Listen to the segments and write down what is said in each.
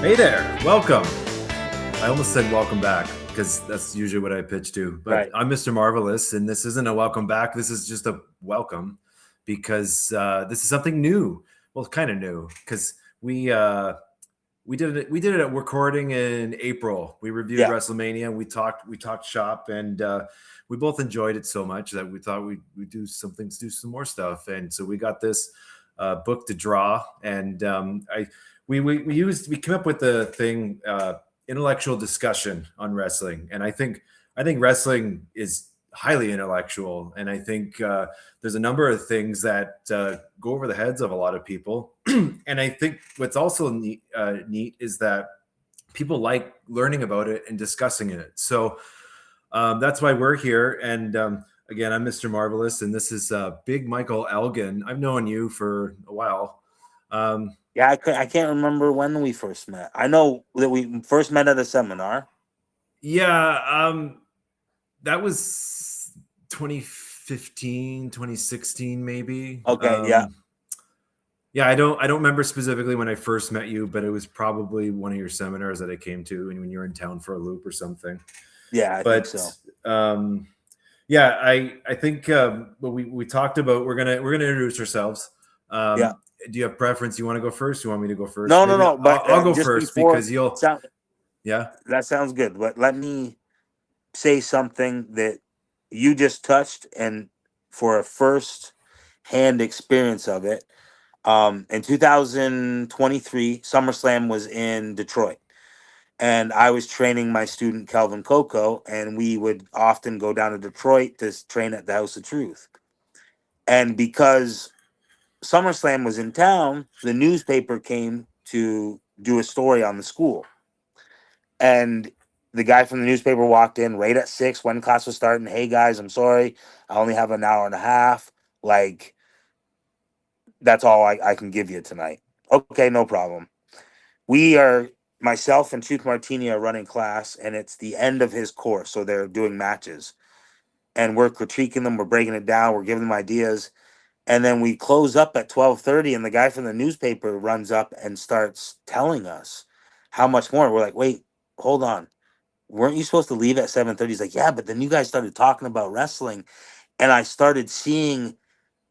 Hey there, welcome. I almost said welcome back because that's usually what I pitch to. But Right. I'm Mr. Marvelous, and this isn't a welcome back. This is just a welcome because this is something new. Well, kind of new because we did it at recording in April. We reviewed Yeah. WrestleMania. And we talked shop, and we both enjoyed it so much that we thought we'd do some more stuff. And so we got this book to draw, and we came up with the thing intellectual discussion on wrestling, and I think wrestling is highly intellectual, and I think there's a number of things that go over the heads of a lot of people. And I think what's also neat is that people like learning about it and discussing it. So that's why we're here. And again, I'm Mr. Marvelous, and this is Big Michael Elgin. I've known you for a while. Yeah, I can't remember when we first met. I know that we first met at a seminar. Yeah, that was 2015, 2016, maybe. Okay, yeah. Yeah, I don't remember specifically when I first met you, but it was probably one of your seminars that I came to when you were in town for a loop or something. Yeah, I think so. Yeah, I think what we talked about, we're gonna introduce ourselves. Yeah. Do you have preference? You want to go first? You want me to go first? No. But I'll go first because you'll. Yeah. That sounds good. But let me say something that you just touched, and for a first-hand experience of it, in 2023, SummerSlam was in Detroit. And I was training my student Kelvin Coco, and we would often go down to Detroit to train at the House of Truth. And because SummerSlam was in town, the newspaper came to do a story on the school. And the guy from the newspaper walked in right at 6 when class was starting. Hey guys, I'm sorry, I only have an hour and a half. Like, that's all I can give you tonight. Okay, no problem. Myself and Truth Martini are running class, and it's the end of his course, so they're doing matches. And we're critiquing them, we're breaking it down, we're giving them ideas. And then we close up at 12:30, and the guy from the newspaper runs up and starts telling us how much more. We're like, wait, hold on. Weren't you supposed to leave at 7:30? He's like, yeah, but then you guys started talking about wrestling, and I started seeing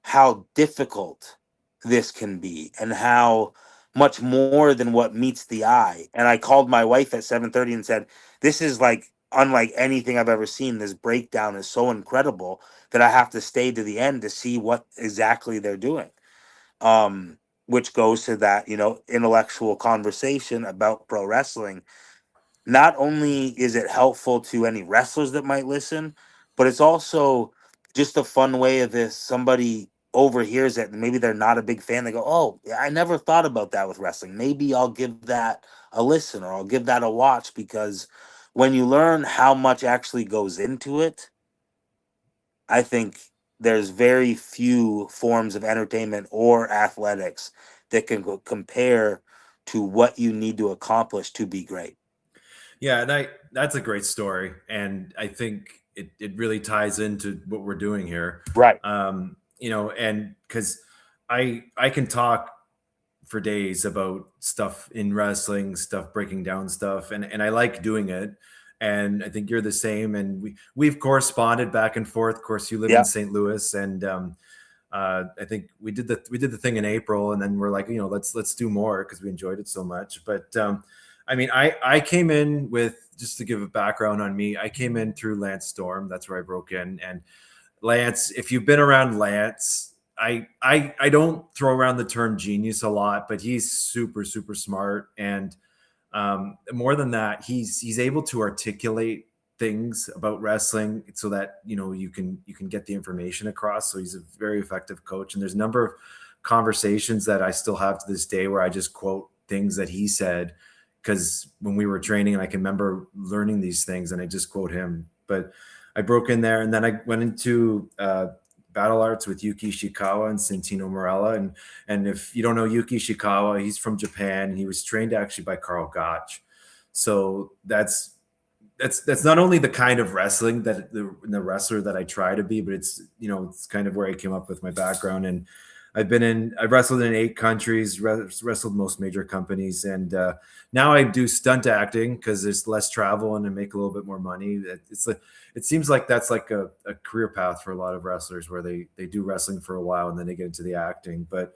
how difficult this can be and how much more than what meets the eye. And I called my wife at 7:30 and said, this is like unlike anything I've ever seen. This breakdown is so incredible that I have to stay to the end to see what exactly they're doing. Which goes to that, intellectual conversation about pro wrestling. Not only is it helpful to any wrestlers that might listen, but it's also just a fun way of this. Somebody overhears it and maybe they're not a big fan. They go, oh, I never thought about that with wrestling. Maybe I'll give that a listen or I'll give that a watch, because when you learn how much actually goes into it, I think there's very few forms of entertainment or athletics that can compare to what you need to accomplish to be great. Yeah, and that's a great story, and I think it really ties into what we're doing here, Right? And because I can talk for days about stuff in wrestling, stuff breaking down stuff, and I like doing it, and I think you're the same, and we've corresponded back and forth. Of course, you live in Yeah. St. Louis, and I think we did the thing in April, and then we're like, let's do more because we enjoyed it so much, but. I mean, I came in with, just to give a background on me, I came in through Lance Storm. That's where I broke in. And Lance, if you've been around Lance, I don't throw around the term genius a lot, but he's super, super smart. And more than that, he's able to articulate things about wrestling so that, you can get the information across. So he's a very effective coach. And there's a number of conversations that I still have to this day where I just quote things that he said, because when we were training, and I can remember learning these things, and I just quote him. But I broke in there, and then I went into battle arts with Yuki Ishikawa and Santino Marella. And if you don't know Yuki Ishikawa, he's from Japan, and he was trained actually by Karl Gotch. So that's not only the kind of wrestling that the wrestler that I try to be, but it's kind of where I came up with my background. And I've wrestled in 8 countries, wrestled most major companies, and now I do stunt acting because there's less travel and I make a little bit more money. It seems like that's like a career path for a lot of wrestlers where they do wrestling for a while and then they get into the acting. But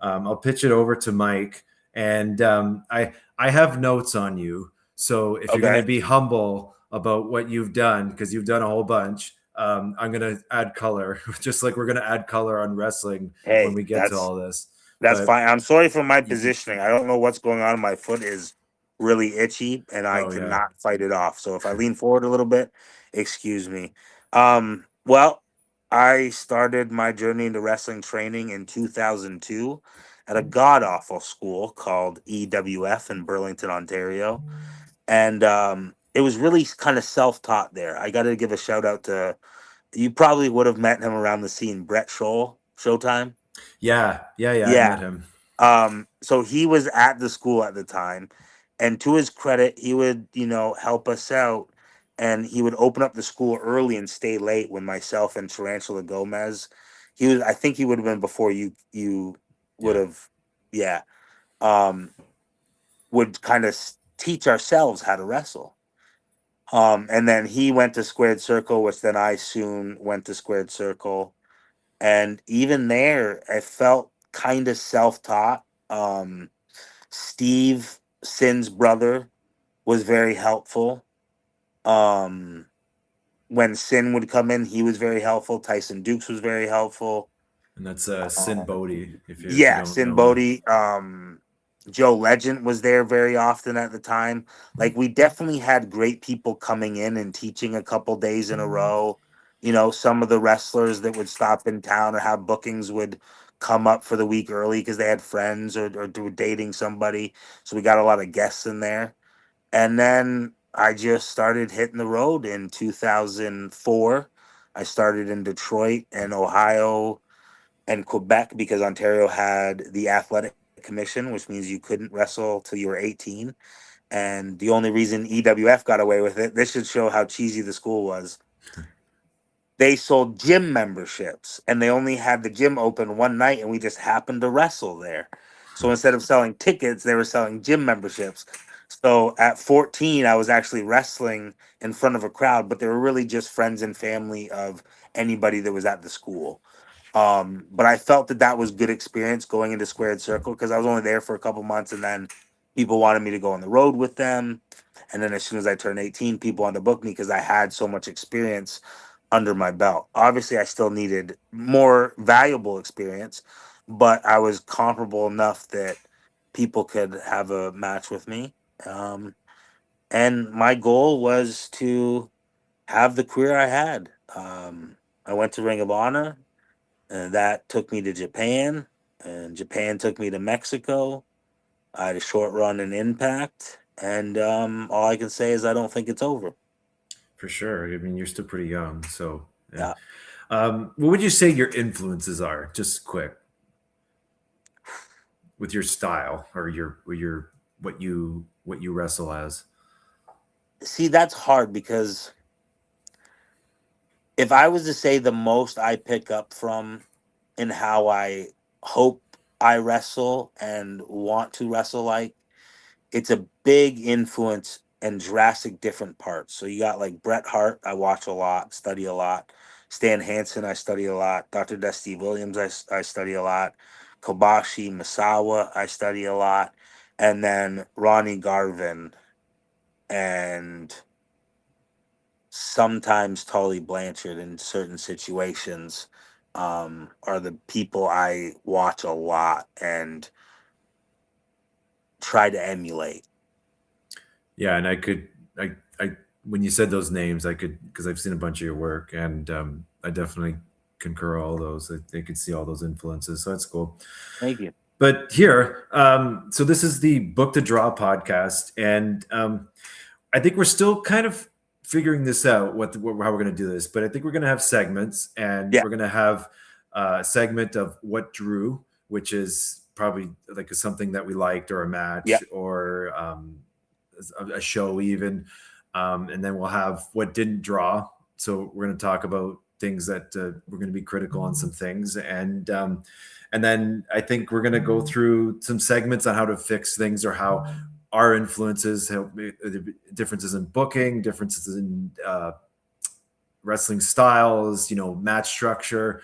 I'll pitch it over to Mike, and I have notes on you. So if you're going to Okay. be humble about what you've done, because you've done a whole bunch, I'm going to add color, just like we're going to add color on wrestling when Hey, we get to that's all this. That's But fine. I'm sorry for my you can, positioning. I don't know what's going on. My foot is really itchy and I oh yeah, cannot fight it off. So if I lean forward a little bit, excuse me. Well, I started my journey into wrestling training in 2002 at a god awful school called EWF in Burlington, Ontario. And it was really kind of self taught there. I got to give a shout out to, you probably would have met him around the scene, Brett Scholl, Showtime. yeah. I've met Yeah. him So he was at the school at the time, and to his credit, he would, help us out, and he would open up the school early and stay late when myself and Tarantula Gomez, I think he would have been before you would yeah. have, yeah, um, would kind of teach ourselves how to wrestle. And then he went to Squared Circle, which then I soon went to Squared Circle, and even there, I felt kind of self-taught. Steve, Sin's brother, was very helpful. Um, when Sin would come in, he was very helpful. Tyson Dukes was very helpful. And that's Sin Um, Bodie, if you yeah, don't Sin know him. Bodie. Joe Legend was there very often at the time. Like, we definitely had great people coming in and teaching a couple days in a row. Some of the wrestlers that would stop in town or have bookings would come up for the week early because they had friends or were dating somebody. So we got a lot of guests in there. And then I just started hitting the road in 2004. I started in Detroit and Ohio and Quebec because Ontario had the athletic commission, which means you couldn't wrestle till you were 18. And the only reason EWF got away with it, this should show how cheesy the school was. They sold gym memberships and they only had the gym open one night and we just happened to wrestle there. So instead of selling tickets, they were selling gym memberships. So at 14, I was actually wrestling in front of a crowd, but they were really just friends and family of anybody that was at the school. But I felt that was good experience going into Squared Circle because I was only there for a couple months and then people wanted me to go on the road with them. And then as soon as I turned 18, people wanted to book me because I had so much experience under my belt. Obviously, I still needed more valuable experience, but I was comparable enough that people could have a match with me. Um, and my goal was to have the career I had. I went to Ring of Honor, and that took me to Japan, and Japan took me to Mexico. I had a short run in Impact, and all I can say is I don't think it's over. For sure. I mean, you're still pretty young, so yeah. Yeah. What would you say your influences are? Just quick, with your style or your what you wrestle as. See, that's hard because if I was to say the most I pick up from in how I hope I wrestle and want to wrestle like, it's a big influence and drastic different parts. So you got like Bret Hart, I watch a lot, study a lot. Stan Hansen, I study a lot. Dr. Dusty Williams, I study a lot. Kobashi, Misawa, I study a lot. And then Ronnie Garvin and sometimes Tully Blanchard in certain situations are the people I watch a lot and try to emulate. Yeah, and I when you said those names, I could because I've seen a bunch of your work, and I definitely concur all those. I could see all those influences, so that's cool. Thank you. But here, so this is the Book to Draw podcast, and I think we're still kind of figuring this out how we're going to do this. But I think we're going to have segments, and Yeah. we're going to have a segment of what drew, which is probably like something that we liked or a Yeah. match or a show even, and then we'll have what didn't draw. So we're going to talk about things that we're going to be critical on some things, and then I think we're going to go through some segments on how to fix things or how our influences, how, differences in booking, differences in wrestling styles, match structure,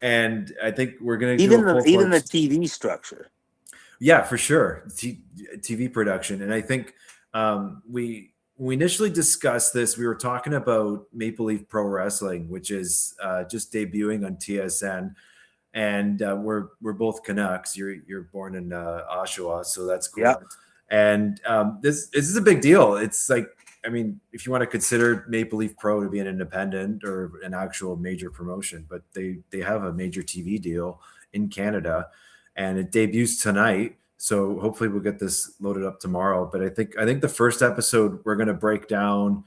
and I think we're going to do a Even the full-fledged. TV structure. Yeah, for sure. TV production. And I think we initially discussed this. We were talking about Maple Leaf Pro Wrestling, which is just debuting on TSN. And we're both Canucks. You're born in Oshawa, so that's cool. Yep. And this is a big deal. It's like, I mean, if you want to consider Maple Leaf Pro to be an independent or an actual major promotion, but they have a major TV deal in Canada, and it debuts tonight. So hopefully we'll get this loaded up tomorrow. But I think the first episode we're going to break down,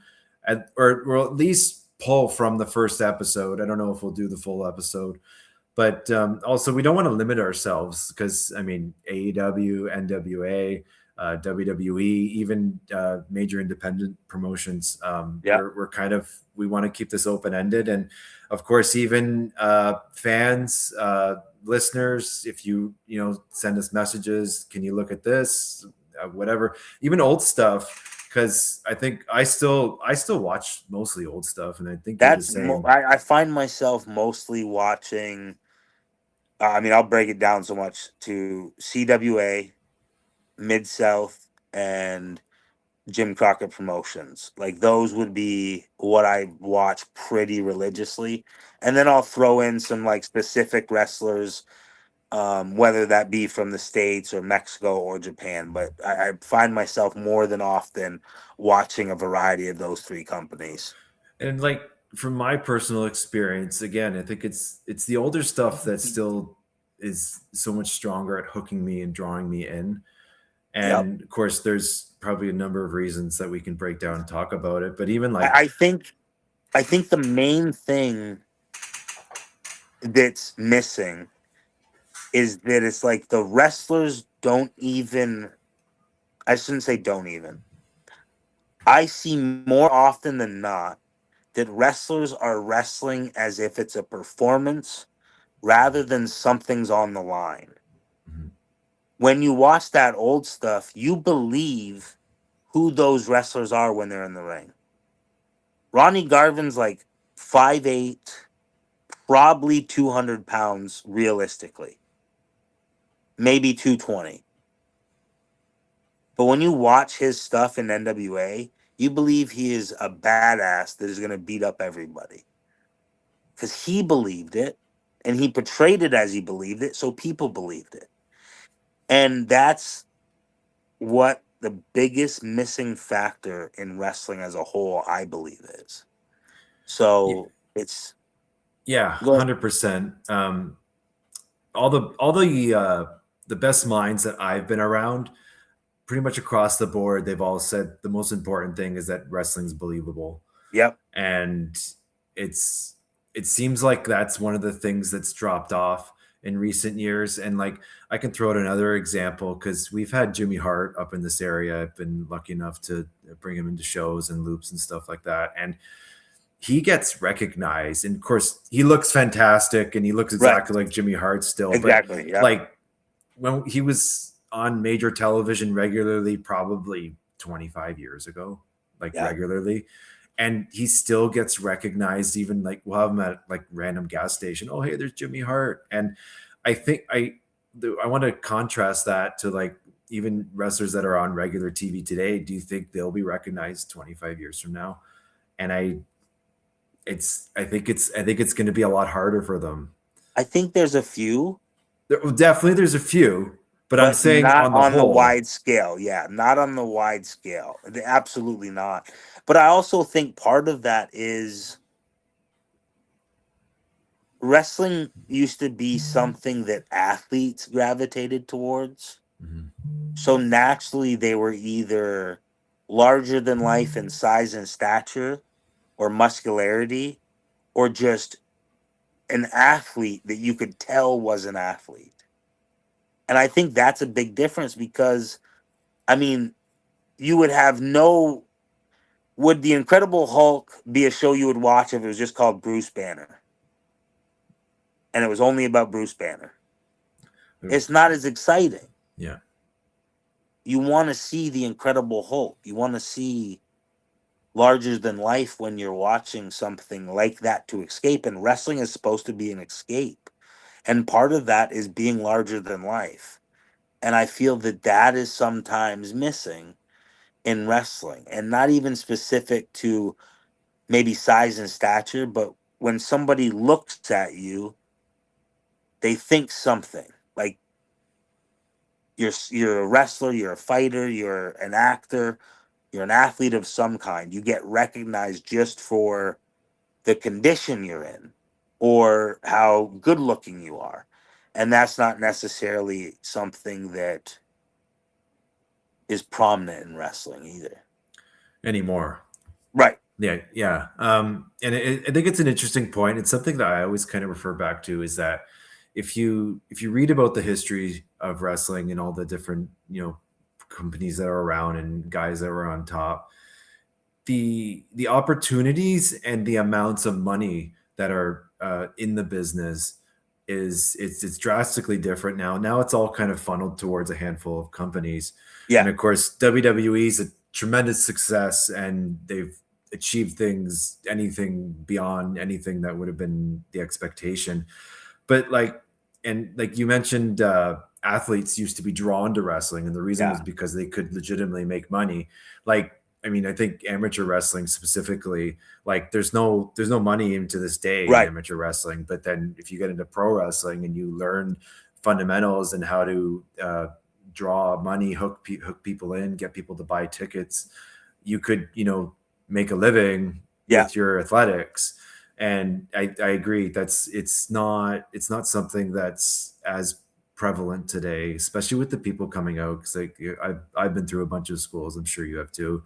or we'll at least pull from the first episode. I don't know if we'll do the full episode, but also we don't want to limit ourselves because I mean AEW, NWA, WWE, even major independent promotions. We're kind of, we want to keep this open ended, and of course even fans. Listeners, if you send us messages, can you look at this, whatever, even old stuff, because I think I still watch mostly old stuff, and I think you're the same. I find myself mostly watching. I mean, I'll break it down so much to CWA, Mid South, and Jim Crockett Promotions. Like those would be what I watch pretty religiously, and then I'll throw in some like specific wrestlers, whether that be from the States or Mexico or Japan. But I find myself more than often watching a variety of those three companies. And like from my personal experience, again, I think it's the older stuff that still is so much stronger at hooking me and drawing me in. Yep. And of course, there's probably a number of reasons that we can break down and talk about it. But even like, I think the main thing that's missing is that it's like the wrestlers don't even, I shouldn't say don't even. I see more often than not that wrestlers are wrestling as if it's a performance rather than something's on the line. Mhm. When you watch that old stuff, you believe who those wrestlers are when they're in the ring. Ronnie Garvin's like 5'8", probably 200 pounds realistically, maybe 220. But when you watch his stuff in NWA, you believe he is a badass that is going to beat up everybody. Because he believed it, and he portrayed it as he believed it, so people believed it. And that's what the biggest missing factor in wrestling as a whole, I believe, is. So it's... Yeah, 100%. All the best minds that I've been around, pretty much across the board, they've all said the most important thing is that wrestling's believable. Yep. And it seems like that's one of the things that's dropped off in recent years. And like, I can throw out another example because we've had Jimmy Hart up in this area. I've been lucky enough to bring him into shows and loops and stuff like that. And he gets recognized, and of course he looks fantastic and he looks exactly like Jimmy Hart still. Exactly. But like when he was on major television regularly, probably 25 years ago, like regularly, and he still gets recognized. Even like we'll have him at like random gas station. Oh, hey, there's Jimmy Hart. And I think I want to contrast that to like even wrestlers that are on regular TV today. Do you think they'll be recognized 25 years from now? And I think it's going to be a lot harder for them. I think there's a few. There's a few, but I'm saying not on the whole, the wide scale. Yeah, not on the wide scale. Absolutely not. But I also think part of that is wrestling used to be something that athletes gravitated towards. Mhm. So naturally, they were either larger than life in size and stature or muscularity, or just an athlete that you could tell was an athlete. And I think that's a big difference because, I mean, you would have no... Would the Incredible Hulk be a show you would watch if it was just called Bruce Banner? and it was only about Bruce Banner, it's not as exciting. Yeah. You want to see the Incredible Hulk. You want to see larger than life when you're watching something like that to escape. And wrestling is supposed to be an escape. And part of that is being larger than life. And I feel that that is sometimes missing in wrestling, and not even specific to maybe size and stature, but when somebody looks at you, they think something like you're a wrestler, you're a fighter, you're an actor, you're an athlete of some kind. You get recognized just for the condition you're in or how good looking you are. And that's not necessarily something that is prominent in wrestling either. Anymore. Right. Yeah, yeah. I think it's an interesting point. It's something that I always kind of refer back to is that if you read about the history of wrestling and all the different companies that are around and guys that were on top, the opportunities and the amounts of money that are in the business it's drastically different now. Now it's all kind of funneled towards a handful of companies, and Yeah. of course WWE is a tremendous success, and they've achieved things anything beyond anything that would have been the expectation. But like you mentioned, athletes used to be drawn to wrestling, and the reason Yeah. was because they could legitimately make money. Like, I mean, I think amateur wrestling specifically, like there's no money into this day in Right. amateur wrestling. But then if you get into pro wrestling and you learn fundamentals and how to draw money, hook people in, get people to buy tickets, you could make a living Yeah. with your athletics. And I agree it's not something that's as prevalent today, especially with the people coming out. Because like I've been through a bunch of schools, I'm sure you have too.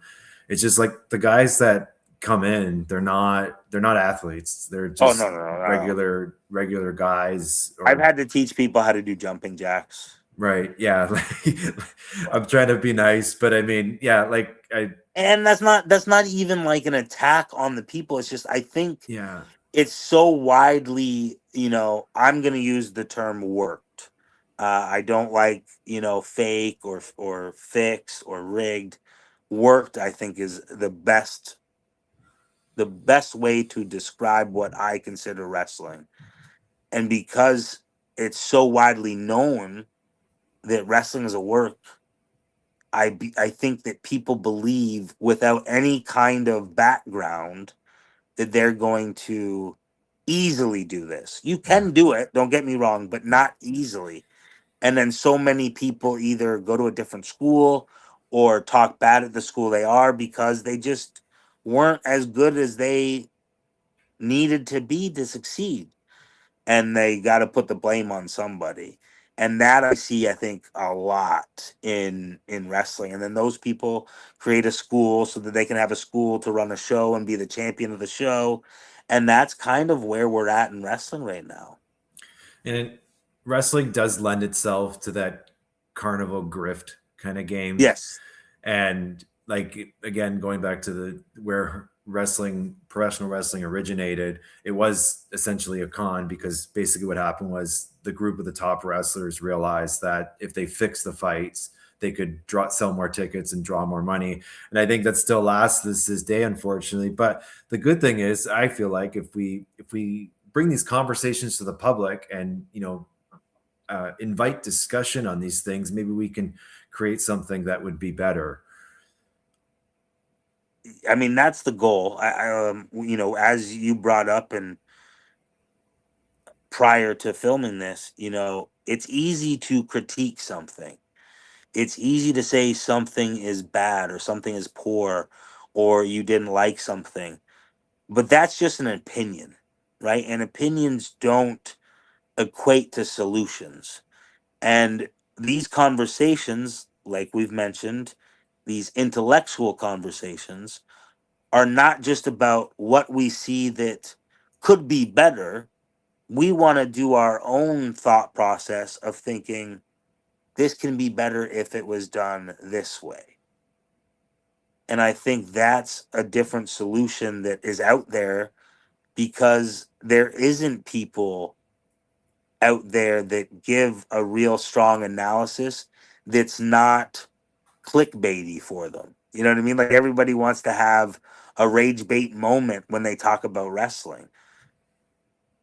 It's just like the guys that come in, they're not athletes, they're Oh, no, just no, no, no. regular guys. I've Or had to teach people how to do jumping jacks. right, yeah. I'm trying to be nice, but I mean, yeah, like I And that's not even like an attack on the people. It's just I think yeah, it's so widely, I'm going to use the term worked. I don't like, fake or fixed or rigged. Worked, I think, is the best way to describe what I consider wrestling. And because it's so widely known that wrestling is a work, I think that people believe without any kind of background that they're going to easily do this. You yeah. can do it, don't get me wrong, but not easily. And then so many people either go to a different school or talk bad at the school they are because they just weren't as good as they needed to be to succeed. And they got to put the blame on somebody. And that I see, I think, a lot in wrestling. And then those people create a school so that they can have a school to run a show and be the champion of the show. And that's kind of where we're at in wrestling right now. And wrestling does lend itself to that carnival grift kind of game. Yes. And like again, going back to the where professional wrestling originated, it was essentially a con, because basically what happened was the group of the top wrestlers realized that if they fixed the fights, they could sell more tickets and draw more money. And I think that still lasts this day, unfortunately. But the good thing is, I feel like if we bring these conversations to the public and invite discussion on these things, maybe we can create something that would be better. I mean, that's the goal. As you brought up and prior to filming this, it's easy to critique something. It's easy to say something is bad or something is poor or you didn't like something, but that's just an opinion, right? And opinions don't equate to solutions. And these conversations, like we've mentioned, these intellectual conversations are not just about what we see that could be better. We want to do our own thought process of thinking this can be better if it was done this way. And I think that's a different solution that is out there because there isn't people out there that give a real strong analysis that's not clickbaity for them. You know what I mean? Like everybody wants to have a rage bait moment when they talk about wrestling.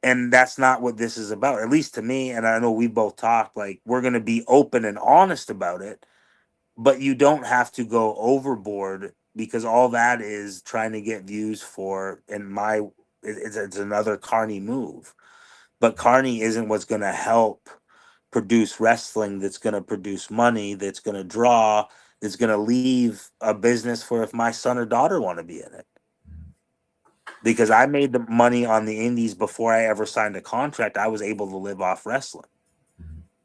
And that's not what this is about, at least to me. And I know we both talked, like, we're going to be open and honest about it, but you don't have to go overboard because all that is trying to get views for, it's another Carney move. But Carney isn't what's going to help produce wrestling that's going to produce money, that's going to draw, that's going to leave a business for if my son or daughter want to be in it. Because I made the money on the indies before I ever signed a contract. I was able to live off wrestling.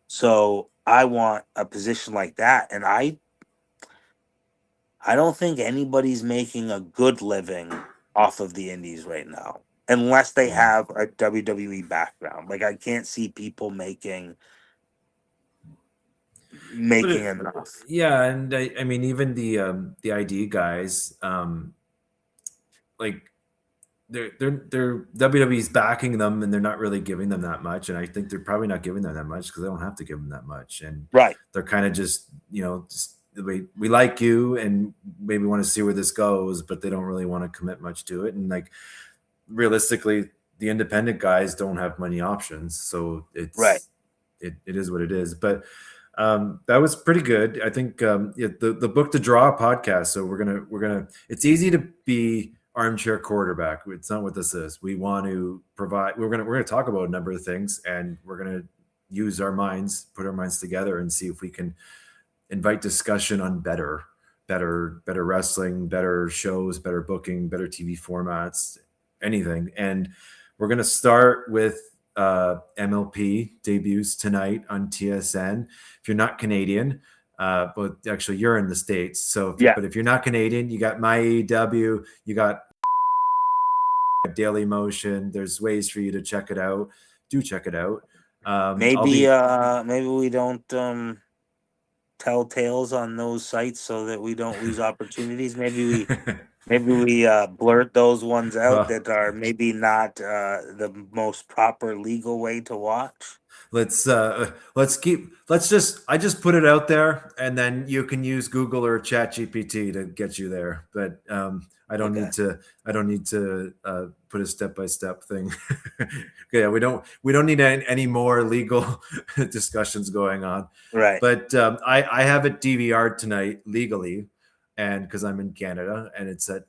So I want a position like that. And I don't think anybody's making a good living off of the indies right now, unless they have a WWE background. Like I can't see people making enough. Yeah, and I mean even the ID guys, like they're WWE's backing them and they're not really giving them that much, and I think they're probably not giving them that much because they don't have to give them that much, and Right. they're kind of just just we like you and maybe want to see where this goes, but they don't really want to commit much to it, and like realistically the independent guys don't have many options, so it's Right. it is what it is. But that was pretty good. I think the Book to Draw podcast. So we're gonna. It's easy to be armchair quarterback. It's not what this is. We want to provide. We're gonna talk about a number of things, and we're gonna use our minds, put our minds together, and see if we can invite discussion on better wrestling, better shows, better booking, better TV formats, anything. And we're gonna start with MLP debuts tonight on TSN. If you're not Canadian, but actually you're in the States. So, but if you're not Canadian, you got My AEW, you got Daily Motion. There's ways for you to check it out. Do check it out. Maybe we don't tell tales on those sites so that we don't lose opportunities. Maybe we blurt those ones out that are maybe not the most proper legal way to watch. I just put it out there, and then you can use Google or Chat GPT to get you there. But I don't need to put a step-by-step thing. Yeah, we don't need any more legal discussions going on. Right. But I have it DVR'd tonight legally, and because I'm in Canada, and it's at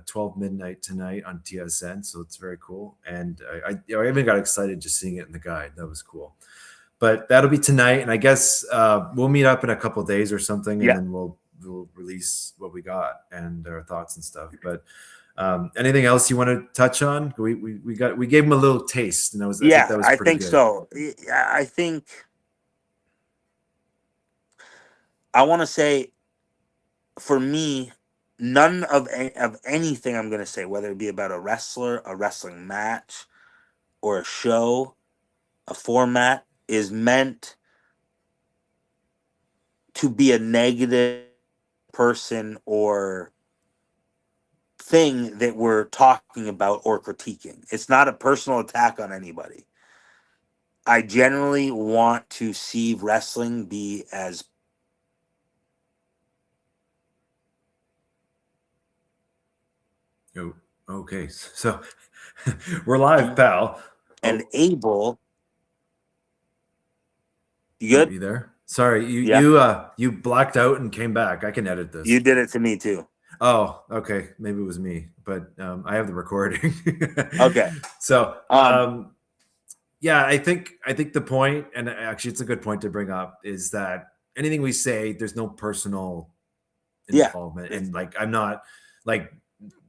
12 midnight tonight on TSN, so it's very cool. And I even got excited just seeing it in the guide. That was cool. But that'll be tonight, and I guess we'll meet up in a couple of days or something, and then we'll release what we got and our thoughts and stuff. But anything else you want to touch on? We gave them a little taste, and I think so. I think I want to say, for me, none of anything I'm going to say, whether it be about a wrestler, a wrestling match, or a show, a format, is meant to be a negative person or thing that we're talking about or critiquing. It's not a personal attack on anybody. I generally want to see wrestling be as okay, so we're live, pal. And able. You good? You there? Sorry, you blacked out and came back. I can edit this. You did it to me too. Oh, okay. Maybe it was me, but I have the recording. Okay. So yeah, I think the point, and actually it's a good point to bring up, is that anything we say, there's no personal involvement. And like, I'm not like,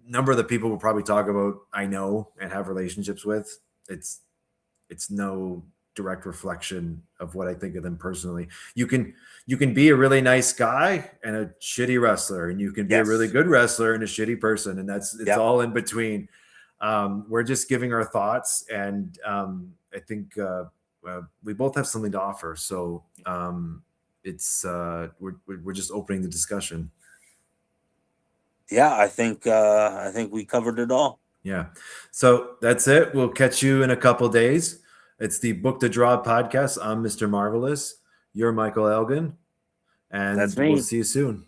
number of the people we'll probably talk about, I know and have relationships with. It's no direct reflection of what I think of them personally. You can be a really nice guy and a shitty wrestler, and you can be a really good wrestler and a shitty person, and it's all in between. We're just giving our thoughts, and I think we both have something to offer. So it's we're just opening the discussion. Yeah, I think we covered it all. Yeah. So that's it. We'll catch you in a couple days. It's the Book to Draw podcast. I'm Mr. Marvelous. You're Michael Elgin, and That's we'll me. see you soon.